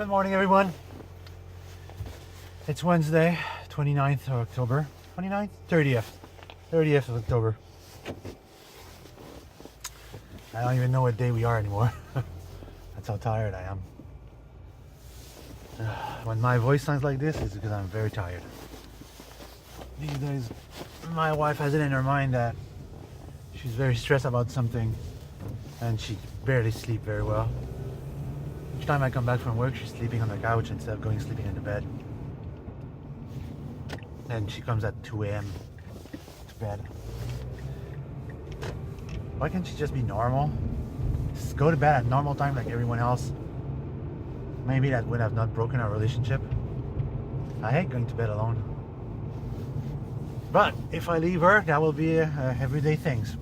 Good morning, everyone. It's Wednesday, 29th of October. 29th? 30th. 30th of October. I don't even know what day we are anymore. That's how tired I am. When my voice sounds like this, it's because I'm very tired. These days, my wife has it in her mind that she's very stressed about something and she barely sleeps very well. Each time I come back from work, she's sleeping on the couch instead of sleeping in the bed. And she comes at 2 a.m. to bed. Why can't she just be normal? Just go to bed at normal time like everyone else. Maybe that would have not broken our relationship. I hate going to bed alone. But if I leave her, that will be everyday things.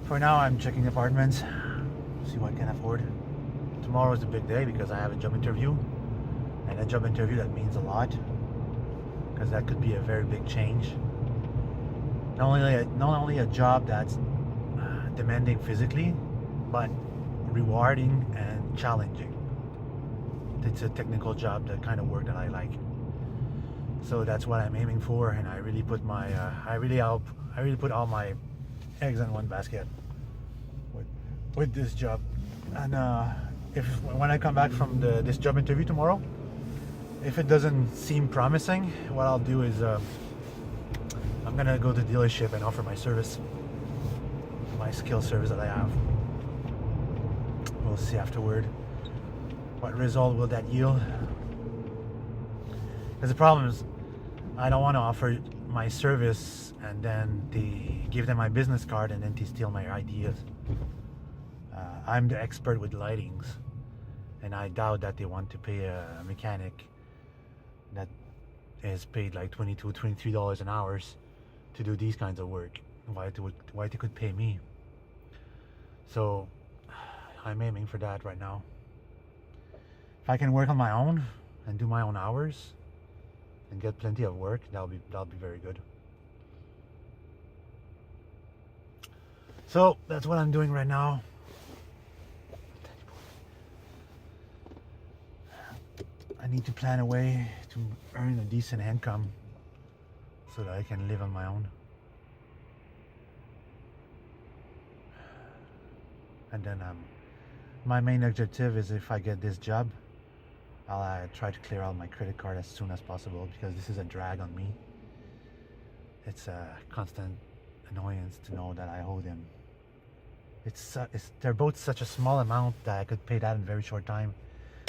For now, I'm checking apartments, see what I can afford. Tomorrow is the big day because I have a job interview. And a job interview, that means a lot. Because that could be a very big change. Not only a job that's demanding physically, but rewarding and challenging. It's a technical job, the kind of work that I like. So that's what I'm aiming for, and I really put put all my eggs in one basket with this job. And when I come back from this job interview tomorrow, if it doesn't seem promising, what I'll do is I'm gonna go to the dealership and offer my service, my skill service that I have. We'll see afterward what result will that yield. Because the problem is, I don't want to offer my service and then they give them my business card and then they steal my ideas. I'm the expert with lightings, and I doubt that they want to pay a mechanic that is paid like $22, $23 an hour to do these kinds of work. Why they could pay me? So I'm aiming for that right now. If I can work on my own and do my own hours and get plenty of work, that'll be very good. So that's what I'm doing right now. I need to plan a way to earn a decent income so that I can live on my own. And then my main objective is, if I get this job, I'll try to clear out my credit card as soon as possible, because this is a drag on me. It's a constant annoyance to know that I owe them. They're both such a small amount that I could pay that in a very short time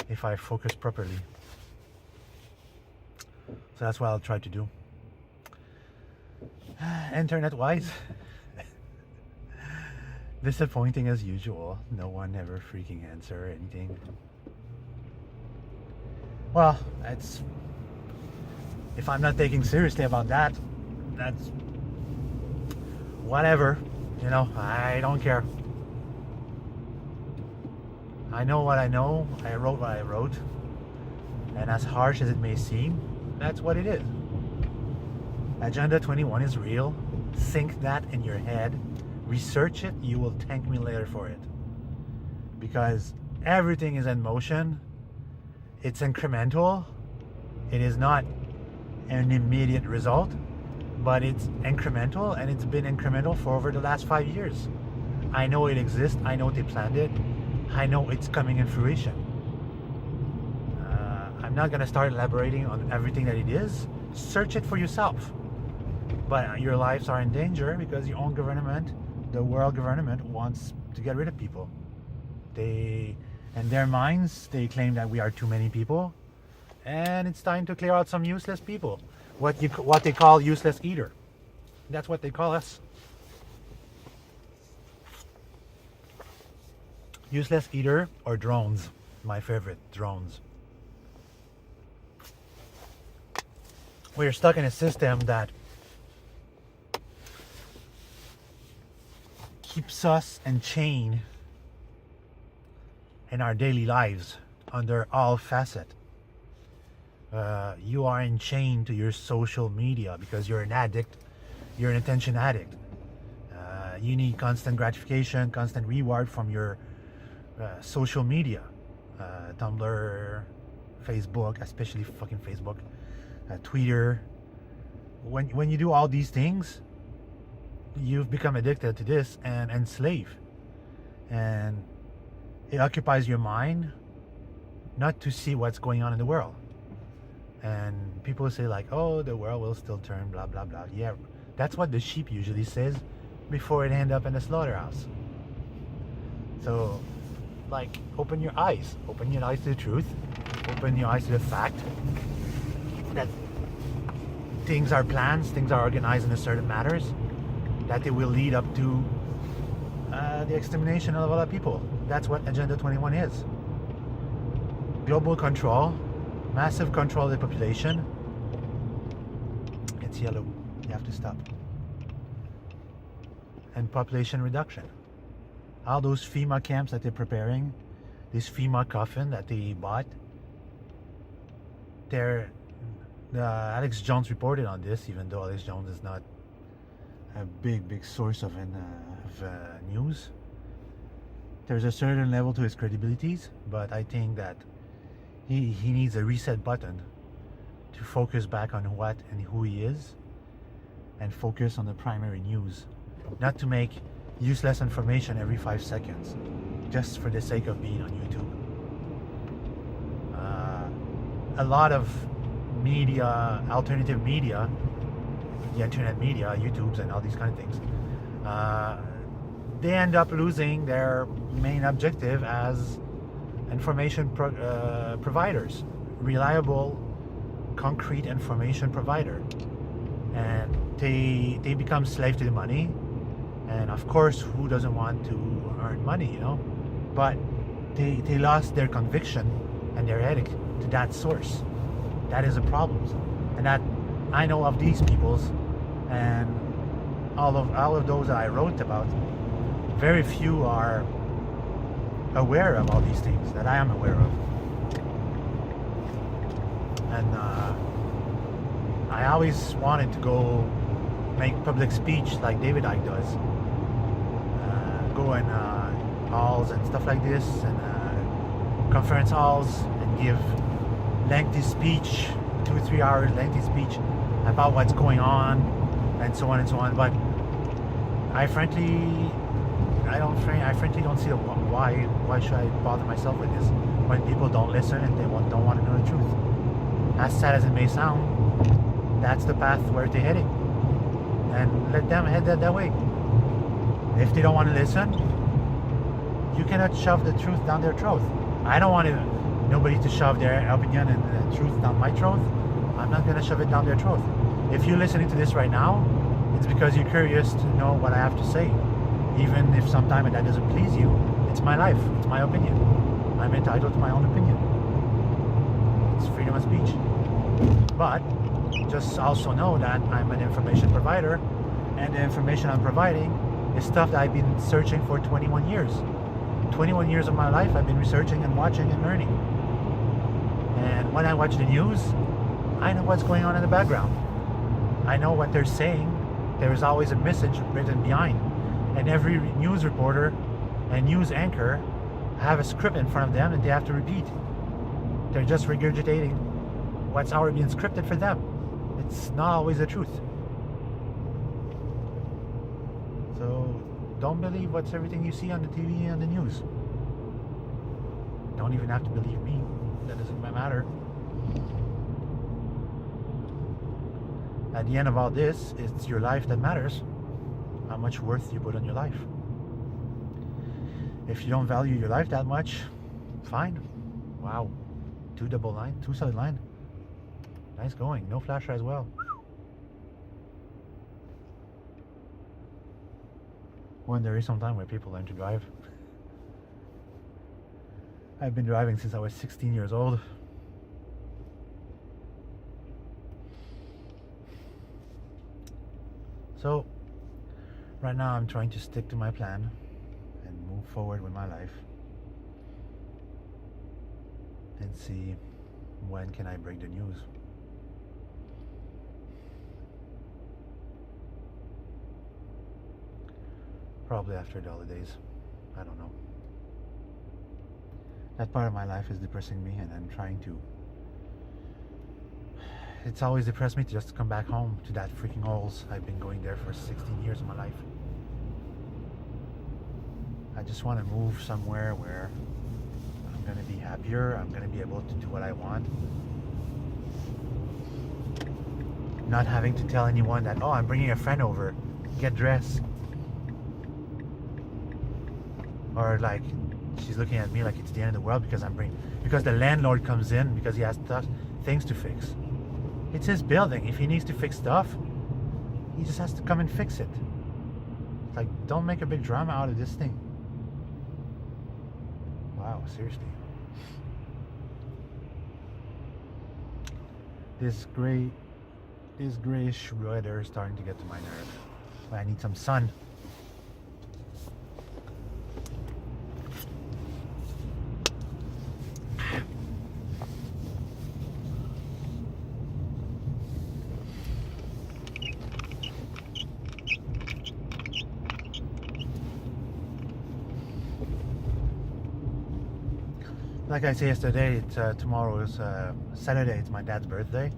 if I focus properly. So that's what I'll try to do. Internet-wise, disappointing as usual. No one ever freaking answer anything. Well, if I'm not taking seriously about that, that's whatever. You know, I don't care. I know what I know. I wrote what I wrote. And as harsh as it may seem, that's what it is. Agenda 21 is real. Sink that in your head. Research it. You will thank me later for it. Because everything is in motion. It's incremental. It is not an immediate result, but it's incremental, and it's been incremental for over the last 5 years. I know it exists. I know they planned it. I know it's coming in fruition. I'm not going to start elaborating on everything that it is. Search it for yourself. But your lives are in danger because your own government, the world government, wants to get rid of people. In their minds, they claim that we are too many people, and it's time to clear out some useless people. What they call useless eater. That's what they call us. Useless eater or drones. My favorite, drones. We're stuck in a system that keeps us in chain in our daily lives under all facets. You are enchained to your social media because you're an addict. You're an attention addict. You need constant gratification, constant reward from your social media, Tumblr, Facebook, especially fucking Facebook, Twitter. When you do all these things, you've become addicted to this and enslaved, and it occupies your mind not to see what's going on in the world. And people say like, oh, the world will still turn, blah blah blah. Yeah, that's what the sheep usually says before it end up in the slaughterhouse. So like, open your eyes to the truth, open your eyes to the fact that things are plans, things are organized in a certain matters, that they will lead up to the extermination of other people. That's what Agenda 21 is. Global control, massive control of the population. It's yellow, you have to stop. And population reduction. All those FEMA camps that they're preparing, this FEMA coffin that they bought, Alex Jones reported on this, even though Alex Jones is not a big source of news. There's a certain level to his credibilities, but I think that he needs a reset button to focus back on what and who he is, and focus on the primary news, not to make useless information every 5 seconds just for the sake of being on YouTube. A lot of media, alternative media, the internet media, YouTubes and all these kind of things, they end up losing their main objective as information providers, reliable, concrete information provider, and they become slave to the money. And of course, who doesn't want to earn money, you know? But they lost their conviction and their ethic to that source. That is a problem. And that I know of these peoples, and all of those that I wrote about, very few are aware of all these things that I am aware of. And I always wanted to go make public speech like David Icke does. Go in halls and stuff like this, and conference halls, and give lengthy speech, 2 or 3 hours lengthy speech about what's going on, and so on and so on. But I frankly don't see why should I bother myself with this when people don't listen and they don't want to know the truth. As sad as it may sound, that's the path where they're heading, and let them head that way. If they don't want to listen, you cannot shove the truth down their throat. I don't want nobody to shove their opinion and the truth down my throat. I'm not going to shove it down their throat. If you're listening to this right now, it's because you're curious to know what I have to say. Even if sometimes that doesn't please you, it's my life, it's my opinion. I'm entitled to my own opinion. It's freedom of speech. But just also know that I'm an information provider, and the information I'm providing is stuff that I've been searching for 21 years. 21 years of my life I've been researching and watching and learning. And when I watch the news, I know what's going on in the background. I know what they're saying. There is always a message written behind. And every news reporter and news anchor have a script in front of them and they have to repeat. They're just regurgitating what's already been scripted for them. It's not always the truth. So don't believe what's everything you see on the TV and the news. Don't even have to believe me. That doesn't matter. At the end of all this, it's your life that matters. How much worth you put on your life. If you don't value your life that much, fine. Wow. 2 double line, 2 solid line. Nice going. No flasher as well. When there is some time where people learn to drive. I've been driving since I was 16 years old. So right now I'm trying to stick to my plan and move forward with my life and see when can I break the news. Probably after the holidays. I don't know. That part of my life is depressing me, and I'm trying to. It's always depressed me to just come back home to that freaking holes. I've been going there for 16 years of my life. I just want to move somewhere where I'm going to be happier. I'm going to be able to do what I want. Not having to tell anyone that, oh, I'm bringing a friend over, get dressed. Or like, she's looking at me like it's the end of the world because the landlord comes in because he has things to fix. It's his building. If he needs to fix stuff, he just has to come and fix it. Like, don't make a big drama out of this thing. Wow, seriously. This grayish weather is starting to get to my nerve. I need some sun. Like I said yesterday, tomorrow is Saturday. It's my dad's birthday,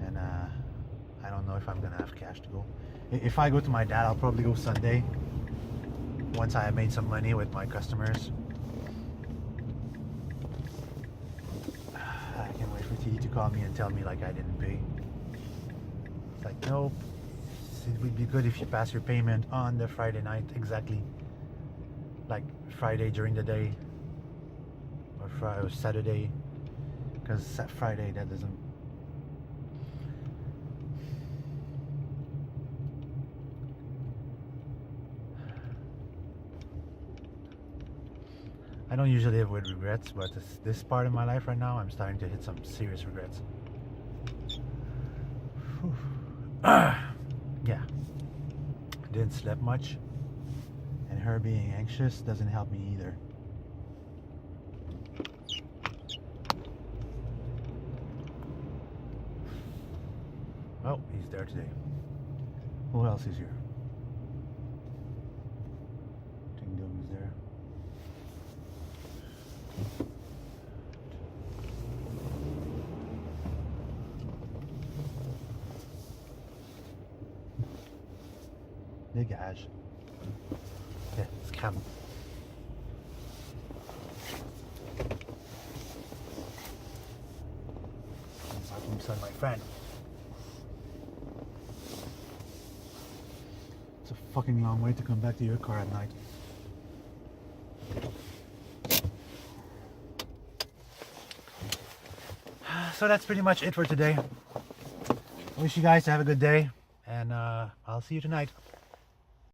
and I don't know if I'm gonna have cash to go. If I go to my dad, I'll probably go Sunday. Once I have made some money with my customers. I can't wait for TD to call me and tell me like I didn't pay. It's like, nope. It would be good if you pass your payment on the Friday night, exactly. Like Friday during the day. Or Saturday, because Friday that doesn't. I don't usually live with regrets, but this part of my life right now, I'm starting to hit some serious regrets. Yeah, didn't sleep much, and her being anxious doesn't help me either. Oh, he's there today. Who else is here? Ding Dong is there. Dégage. Yeah, it's come. Son, my friend. It's a fucking long way to come back to your car at night. So that's pretty much it for today. I wish you guys to have a good day, and I'll see you tonight.